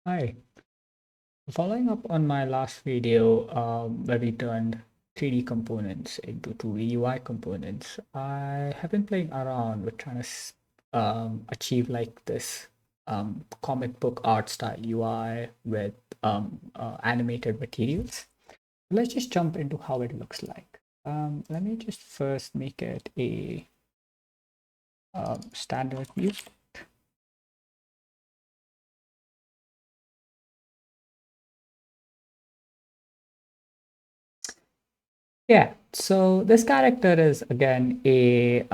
Hi. Following up on my last video where we turned 3D components into 2D UI components, I have been playing around with trying to achieve like this comic book art style UI with animated materials. Let's just jump into how it looks like. Let me just first make it a standard view. Yeah, so this character is again a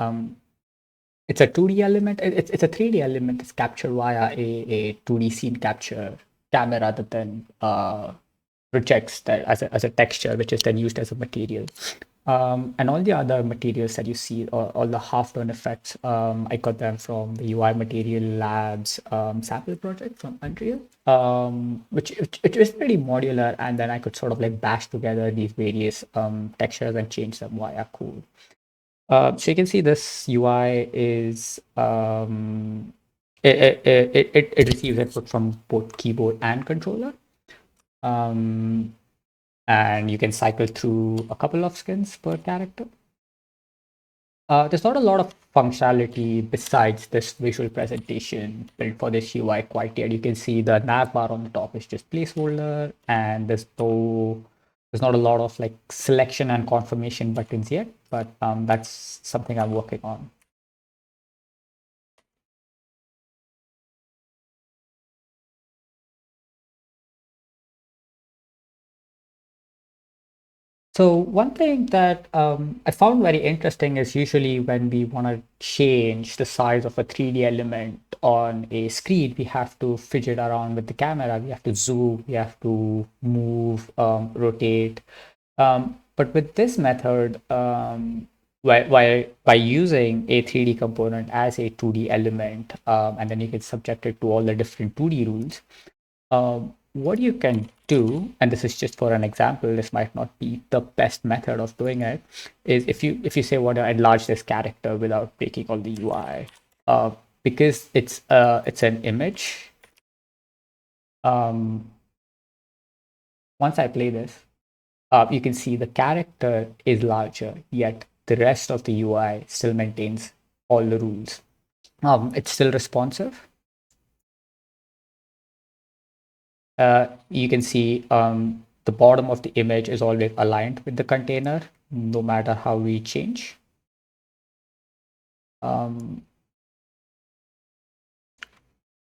it's a 2D element. It's a 3D element. It's captured via a 2D scene capture camera that then projects that as a texture, which is then used as a material. And all the other materials that you see, all the half-tone effects, I got them from the UI Material Labs sample project from Unreal, which was pretty modular, and then I could sort of like bash together these various textures and change them via code. So you can see this UI is it receives input from both keyboard and controller. Um, and you can cycle through a couple of skins per character. There's not a lot of functionality besides this visual presentation built for this UI quite yet. You can see the nav bar on the top is just placeholder, and there's not a lot of like selection and confirmation buttons yet, but that's something I'm working on. So one thing that I found very interesting is usually when we want to change the size of a 3D element on a screen, we have to fidget around with the camera. We have to zoom, we have to move, rotate. But with this method, by using a 3D component as a 2D element, and then you can subject it to all the different 2D rules, what you can do, and this is just for an example, this might not be the best method of doing it, is if you say want to enlarge this character without breaking all the UI, because it's an image. Um, Once I play this, you can see the character is larger, yet the rest of the UI still maintains all the rules. It's still responsive. You can see the bottom of the image is always aligned with the container, no matter how we change. Um,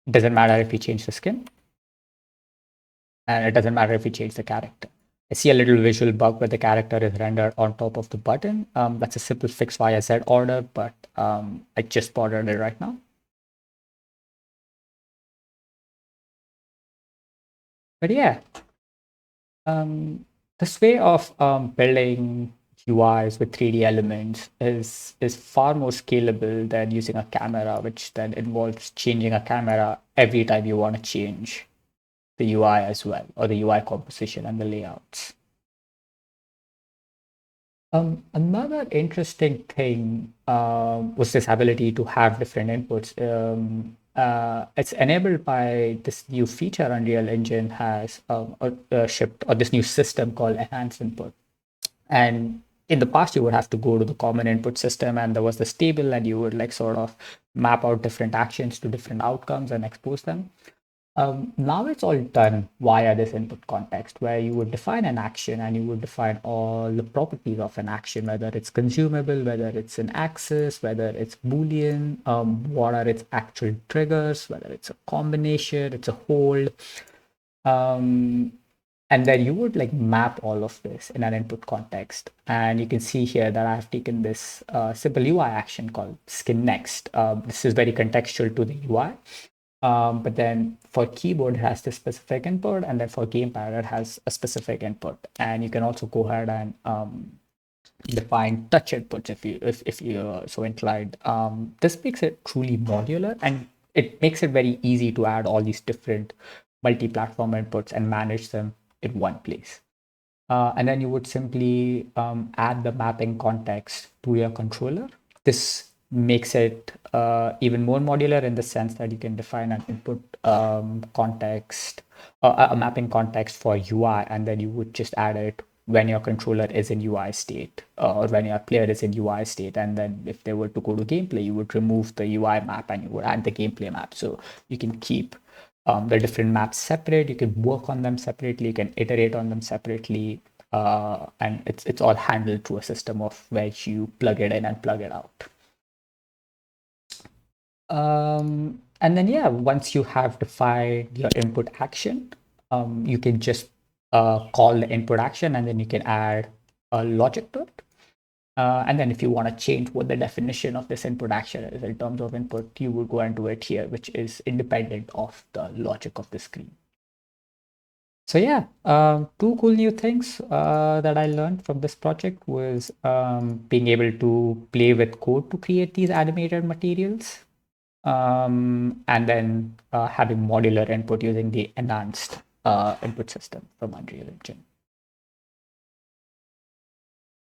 doesn't matter if we change the skin, and it doesn't matter if we change the character. I see a little visual bug where the character is rendered on top of the button. That's a simple fix via Z order, but I just spotted it right now. But yeah, this way of building UIs with 3D elements is far more scalable than using a camera, which then involves changing a camera every time you want to change the UI as well, or the UI composition and the layouts. Another interesting thing was this ability to have different inputs. It's enabled by this new feature Unreal Engine has shipped, or this new system called Enhanced Input. And in the past, you would have to go to the common input system, and there was this table, and you would like sort of map out different actions to different outcomes and expose them. Now it's all done via this input context where you would define an action and you would define all the properties of an action, whether it's consumable, whether it's an axis, whether it's Boolean, what are its actual triggers, whether it's a combination, it's a hold. Um, and then you would like map all of this in an input context. And you can see here that I have taken this simple UI action called skin next. This is very contextual to the UI. But then for keyboard, it has this specific input, and then for gamepad, it has a specific input. And you can also go ahead and define touch inputs if you're so inclined. This makes it truly modular, and it makes it very easy to add all these different multi-platform inputs and manage them in one place. And then you would simply add the mapping context to your controller. This makes it even more modular in the sense that you can define an input context a mapping context for UI, and then you would just add it when your controller is in UI state, or when your player is in UI state. And then if they were to go to gameplay, you would remove the UI map and you would add the gameplay map. So you can keep the different maps separate. You can work on them separately. You can iterate on them separately. And it's all handled through a system of where you plug it in and plug it out. And then, yeah, once you have defined your input action, you can just call the input action, and then you can add a logic to it. And then if you want to change what the definition of this input action is in terms of input, you will go and do it here, which is independent of the logic of the screen. So yeah, two cool new things that I learned from this project was being able to play with code to create these animated materials, and then having modular input using the enhanced input system from Unreal Engine.